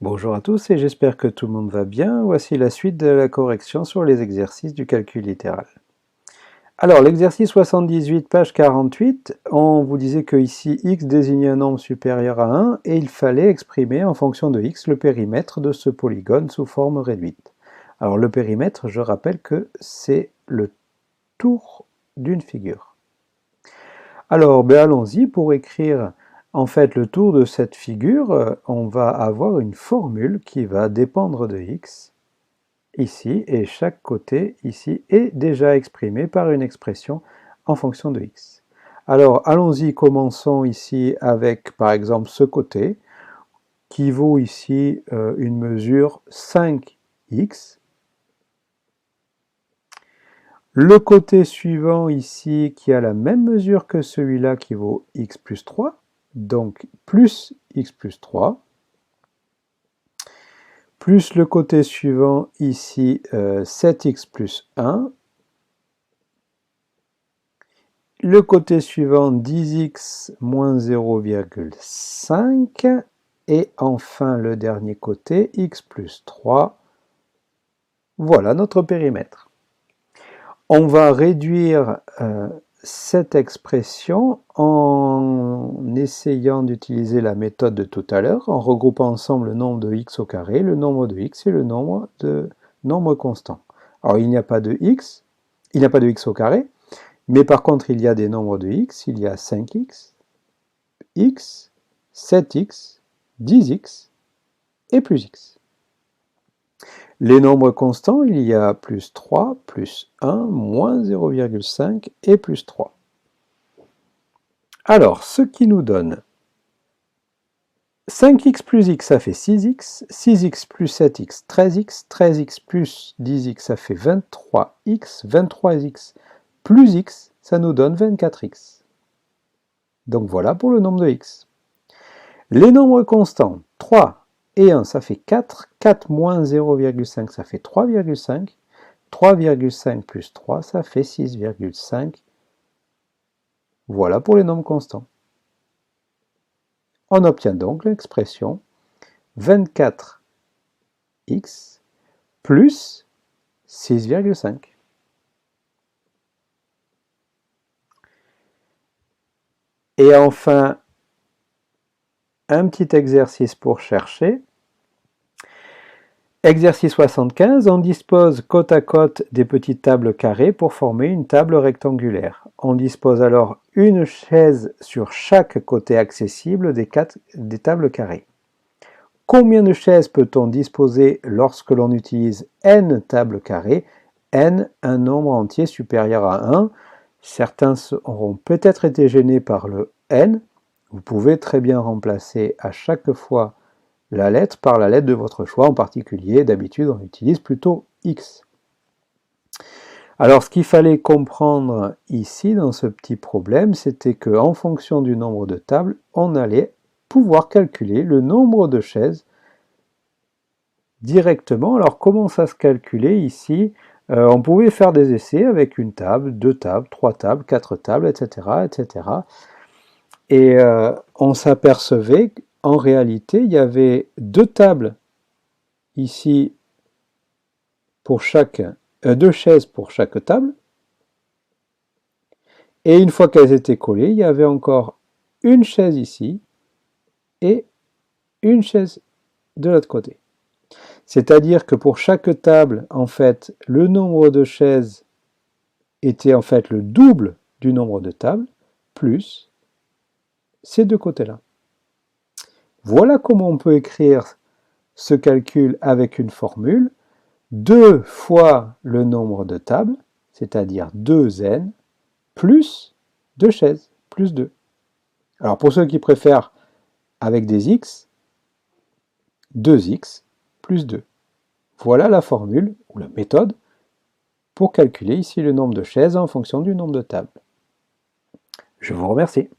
Bonjour à tous et j'espère que tout le monde va bien. Voici la suite de la correction sur les exercices du calcul littéral. Alors l'exercice 78, page 48, on vous disait que ici x désignait un nombre supérieur à 1 et il fallait exprimer en fonction de x le périmètre de ce polygone sous forme réduite. Alors le périmètre, je rappelle que c'est le tour d'une figure. Alors allons-y pour écrire en fait le tour de cette figure, on va avoir une formule qui va dépendre de x ici, et chaque côté ici est déjà exprimé par une expression en fonction de x. Alors allons-y, commençons ici avec par exemple ce côté qui vaut ici une mesure 5x. Le côté suivant ici qui a la même mesure que celui-là qui vaut x plus 3, donc plus x plus 3, plus le côté suivant ici 7x plus 1, le côté suivant 10x moins 0,5, et enfin le dernier côté x plus 3. Voilà notre périmètre. On va réduire cette expression en essayant d'utiliser la méthode de tout à l'heure, en regroupant ensemble le nombre de x au carré, le nombre de x et le nombre de nombres constants. Alors il n'y a pas de x au carré, mais par contre il y a des nombres de x, il y a 5x, x, 7x, 10x et plus x. Les nombres constants, il y a plus 3, plus 1, moins 0,5 et plus 3. Alors, ce qui nous donne 5x plus x, ça fait 6x, 6x plus 7x, 13x, 13x plus 10x, ça fait 23x, 23x plus x, ça nous donne 24x. Donc voilà pour le nombre de x. Les nombres constants, 3 et 1, ça fait 4, 4 moins 0,5, ça fait 3,5, 3,5 plus 3, ça fait 6,5. Voilà pour les nombres constants. On obtient donc l'expression 24x plus 6,5. Et enfin, un petit exercice pour chercher. Exercice 75, on dispose côte à côte des petites tables carrées pour former une table rectangulaire. On dispose alors une chaise sur chaque côté accessible des tables carrées. Combien de chaises peut-on disposer lorsque l'on utilise n tables carrées, n un nombre entier supérieur à 1? Certains auront peut-être été gênés par le n. Vous pouvez très bien remplacer à chaque fois la lettre par la lettre de votre choix. En particulier, d'habitude, on utilise plutôt x. Alors, ce qu'il fallait comprendre ici, dans ce petit problème, c'était qu'en fonction du nombre de tables, on allait pouvoir calculer le nombre de chaises directement. Alors, comment ça se calculait ici? On pouvait faire des essais avec une table, 2 tables, 3 tables, 4 tables, etc. etc. Et on s'apercevait qu'en réalité, il y avait 2 tables ici pour chaque, 2 chaises pour chaque table. Et une fois qu'elles étaient collées, il y avait encore une chaise ici et une chaise de l'autre côté. C'est-à-dire que pour chaque table, en fait, le nombre de chaises était en fait le double du nombre de tables, plus ces deux côtés-là. Voilà comment on peut écrire ce calcul avec une formule. 2 fois le nombre de tables, c'est-à-dire 2n, plus 2 chaises, plus 2. Alors pour ceux qui préfèrent avec des x, 2x plus 2. Voilà la formule, ou la méthode, pour calculer ici le nombre de chaises en fonction du nombre de tables. Je vous remercie.